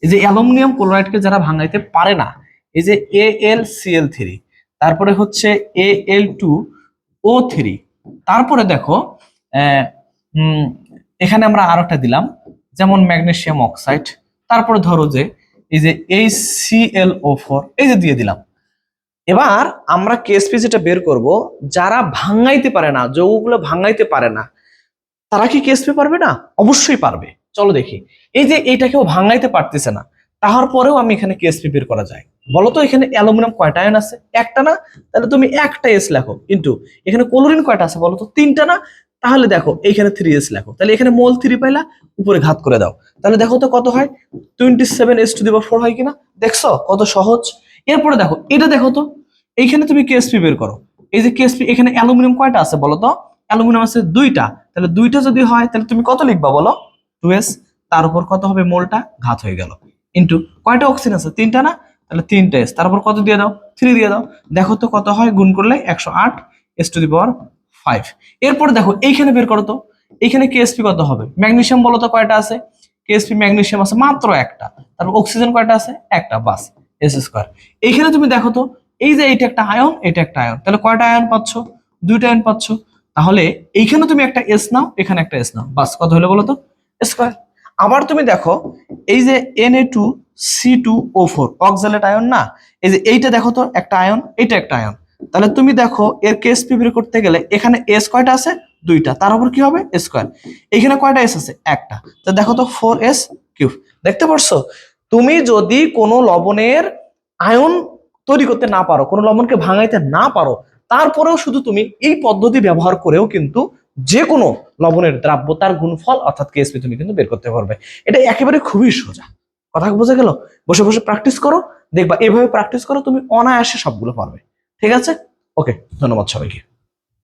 এই যে অ্যালুমিনিয়াম ক্লোরাইডকে যারা ভাঙাইতে পারে না, এই যে AlCl3, তারপরে হচ্ছে Al2O3, তারপরে দেখো এখানে আমরা আর একটা দিলাম, যেমন ম্যাগনেসিয়াম অক্সাইড, তারপরে ধরো যে এই যে HClO4, এই যে দিয়ে দিলাম। এবার আমরা কেএসপি যেটা বের করব, যারা ভাঙাইতে পারে না, যৌগগুলো ভাঙাইতে পারে না, তারা কি কেএসপি পারবে না? অবশ্যই পারবে। চলো দেখি। এই যে এইটাকেও ভাঙাইতে পারতেছে না, তারপরেও আমি এখানে কেএসপি বের করা যায়। বলো তো এখানে অ্যালুমিনিয়াম কয়টা আয়ন আছে? একটা না? তাহলে তুমি একটা এস লেখো। কিন্তু এখানে ক্লোরিন কয়টা আছে বলো তো? তিনটা না? তাহলে দেখো এইখানে 3s লেখো। তাহলে এখানে মোল 3 পাইলা, উপরে ঘাত করে দাও। তাহলে দেখো তো কত হয়? 27s⁴ হয় কিনা? দেখছো কত সহজ? এরপরে দেখো এটা, দেখো তো এইখানে তুমি কেএসপি বের করো। এই যে কেএসপি, এখানে অ্যালুমিনিয়াম কয়টা আছে বলো তো? অ্যালুমিনিয়াম আছে দুইটা। তাহলে দুইটা যদি হয় তাহলে তুমি কত লিখবা বলো? 2s, তার উপর কত হবে? মোলটা ঘাত হয়ে গেল, ইনটু কয়টা অক্সিজেন আছে? তিনটা না? তাহলে 3টা s, তার উপর কত দিয়ে দাও? 3 দিয়ে দাও। দেখো তো কত হয়? গুণ করলে 108s⁵। এরপর দেখো এইখানে বের করো তো, এইখানে কেএসপি কত হবে? ম্যাগনেসিয়াম বলো তো কয়টা আছে? কেএসপি ম্যাগনেসিয়াম আছে মাত্র একটা। তারপর অক্সিজেন কয়টা আছে? একটা, বাস, s²। এইখানে তুমি দেখো তো, এই যে এইটা একটা আয়ন, এটা একটা আয়ন, তাহলে কয়টা আয়ন পাচ্ছ? দুইটা আয়ন পাচ্ছ। তাহলে এইখানে তুমি একটা এস নাও, এখানে একটা এস নাও, বাস, কত হলো বলো তো? স্কয়ার। আবার তুমি দেখো এই যে Na2C2O4 অক্সালেট আয়ন না? এই যে এইটা দেখো তো একটা আয়ন, এটা একটা আয়ন। তাহলে তুমি দেখো এর কেএসপি বের করতে গেলে এখানে এস কয়টা আছে? দুইটা, তার উপর কি হবে? স্কয়ার। এখানে কয়টা এস আছে? একটা। তো দেখো তো 4s³। দেখতে পারছো? তুমি যদি কোনো লবণের আয়ন তৈরি করতে না পারো, কোনো লবণকে ভাঙাইতে না পারো, তারপরেও শুধু তুমি এই পদ্ধতি ব্যবহার করেও কিন্তু যে কোনো লবণের দ্রাব্যতার গুণফল অর্থাৎ কেএসপি তুমি কিন্তু বের করতে পারবে। এটা একেবারে খুবই সোজা। কথা বোঝা গেল? বসে বসে প্র্যাকটিস করো, দেখবা এভাবে প্র্যাকটিস করো, তুমি অনায়াসে সবগুলো পারবে। ঠিক আছে? ওকে, ধন্যবাদ সবাইকে।